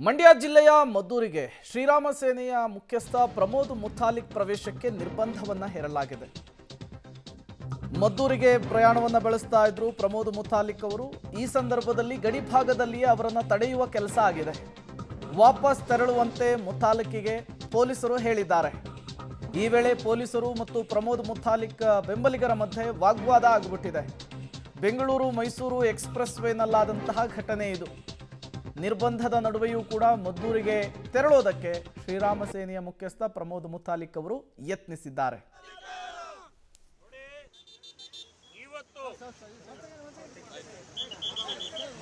ಮಂಡ್ಯ ಜಿಲ್ಲೆಯ ಮದ್ದೂರಿಗೆ ಶ್ರೀರಾಮ ಸೇನೆಯ ಮುಖ್ಯಸ್ಥ ಪ್ರಮೋದ್ ಮುತಾಲಿಕ್ ಪ್ರವೇಶಕ್ಕೆ ನಿರ್ಬಂಧವನ್ನ ಹೇರಲಾಗಿದೆ. ಮದ್ದೂರಿಗೆ ಪ್ರಯಾಣವನ್ನ ಬೆಳೆಸ್ತಾ ಇದ್ರು ಪ್ರಮೋದ್ ಮುತಾಲಿಕ್ ಅವರು. ಈ ಸಂದರ್ಭದಲ್ಲಿ ಗಡಿ ಭಾಗದಲ್ಲಿಯೇ ಅವರನ್ನು ತಡೆಯುವ ಕೆಲಸ ಆಗಿದೆ. ವಾಪಸ್ ತೆರಳುವಂತೆ ಮುತಾಲಿಕ್ಗೆ ಪೊಲೀಸರು ಹೇಳಿದ್ದಾರೆ. ಈ ವೇಳೆ ಪೊಲೀಸರು ಮತ್ತು ಪ್ರಮೋದ್ ಮುತಾಲಿಕ್ ಬೆಂಬಲಿಗರ ಮಧ್ಯೆ ವಾಗ್ವಾದ ಆಗಿಬಿಟ್ಟಿದೆ. ಬೆಂಗಳೂರು ಮೈಸೂರು ಎಕ್ಸ್‌ಪ್ರೆಸ್ ವೇನಲ್ಲಾದಂತಹ ಘಟನೆ ಇದು. ನಿರ್ಬಂಧದ ನಡುವೆಯೂ ಕೂಡ ಮದ್ದೂರಿಗೆ ತೆರಳೋದಕ್ಕೆ ಶ್ರೀರಾಮ ಸೇನೆಯ ಮುಖ್ಯಸ್ಥ ಪ್ರಮೋದ್ ಮುತಾಲಿಕ್ ಅವರು ಯತ್ನಿಸಿದ್ದಾರೆ.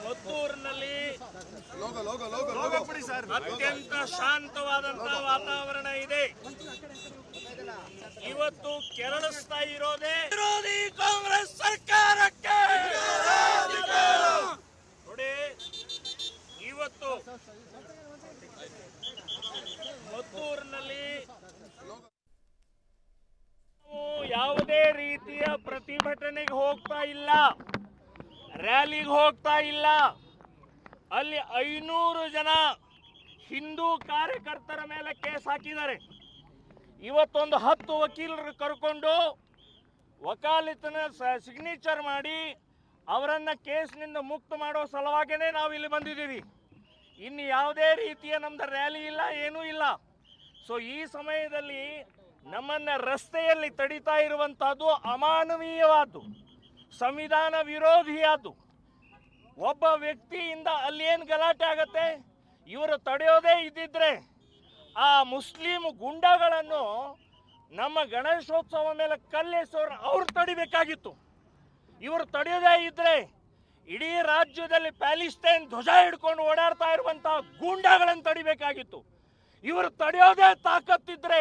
ಮದ್ದೂರಿನಲ್ಲಿ ಅತ್ಯಂತ ಶಾಂತವಾದಂತಹ ವಾತಾವರಣ ಇದೆ. ಇವತ್ತು ಕೆರಳಿಸ್ತಾ ಇರೋದೇ ವಿರೋಧಿ ಕಾಂಗ್ರೆಸ್ ಸರ್ಕಾರಕ್ಕೆ. ನೋಡಿ, ಇವತ್ತು ಮದ್ದೂರಿನಲ್ಲಿ ಯಾವುದೇ ರೀತಿಯ ಪ್ರತಿಭಟನೆಗೆ ಹೋಗ್ತಾ ಇಲ್ಲ, ರ್ಯಾಲಿಗೆ ಹೋಗ್ತಾ ಇಲ್ಲ. ಅಲ್ಲಿ 500 ಜನ ಹಿಂದೂ ಕಾರ್ಯಕರ್ತರ ಮೇಲೆ ಕೇಸ್ ಹಾಕಿದ್ದಾರೆ. ಇವತ್ತೊಂದು 10 ವಕೀಲರು ಕರ್ಕೊಂಡು ವಕಾಲತಿನ ಸಿಗ್ನೇಚರ್ ಮಾಡಿ ಅವರನ್ನ ಕೇಸ್ನಿಂದ ಮುಕ್ತ ಮಾಡೋ ಸಲುವಾಗಿನೇ ನಾವು ಇಲ್ಲಿ ಬಂದಿದ್ದೀವಿ. ಇನ್ನು ಯಾವುದೇ ರೀತಿಯ ನಮ್ದು ರ್ಯಾಲಿ ಇಲ್ಲ, ಏನೂ ಇಲ್ಲ. ಸೊ ಈ ಸಮಯದಲ್ಲಿ ನಮ್ಮನ್ನ ರಸ್ತೆಯಲ್ಲಿ ತಡೀತಾ ಇರುವಂತಹದ್ದು ಅಮಾನವೀಯವಾದ್ದು, ಸಂವಿಧಾನ ವಿರೋಧಿಯಾದ್ದು. ಒಬ್ಬ ವ್ಯಕ್ತಿಯಿಂದ ಅಲ್ಲಿ ಏನು ಗಲಾಟೆ ಆಗತ್ತೆ? ಇವರು ತಡೆಯೋದೇ ಇದ್ದಿದ್ರೆ ಆ ಮುಸ್ಲಿಂ ಗುಂಡಾಗಳನ್ನು ನಮ್ಮ ಗಣೇಶೋತ್ಸವ ಮೇಲೆ ಕಲ್ಲೆಸೋರು ಅವ್ರು ತಡಿಬೇಕಾಗಿತ್ತು. ಇವರು ತಡೆಯೋದೇ ಇದ್ರೆ ಇಡೀ ರಾಜ್ಯದಲ್ಲಿ ಪ್ಯಾಲಿಸ್ಟೈನ್ ಧ್ವಜ ಹಿಡ್ಕೊಂಡು ಓಡಾಡ್ತಾ ಇರುವಂತಹ ಗೂಂಡಾಗಳನ್ನು ತಡಿಬೇಕಾಗಿತ್ತು. ಇವರು ತಡೆಯೋದೇ ತಾಕತ್ತಿದ್ರೆ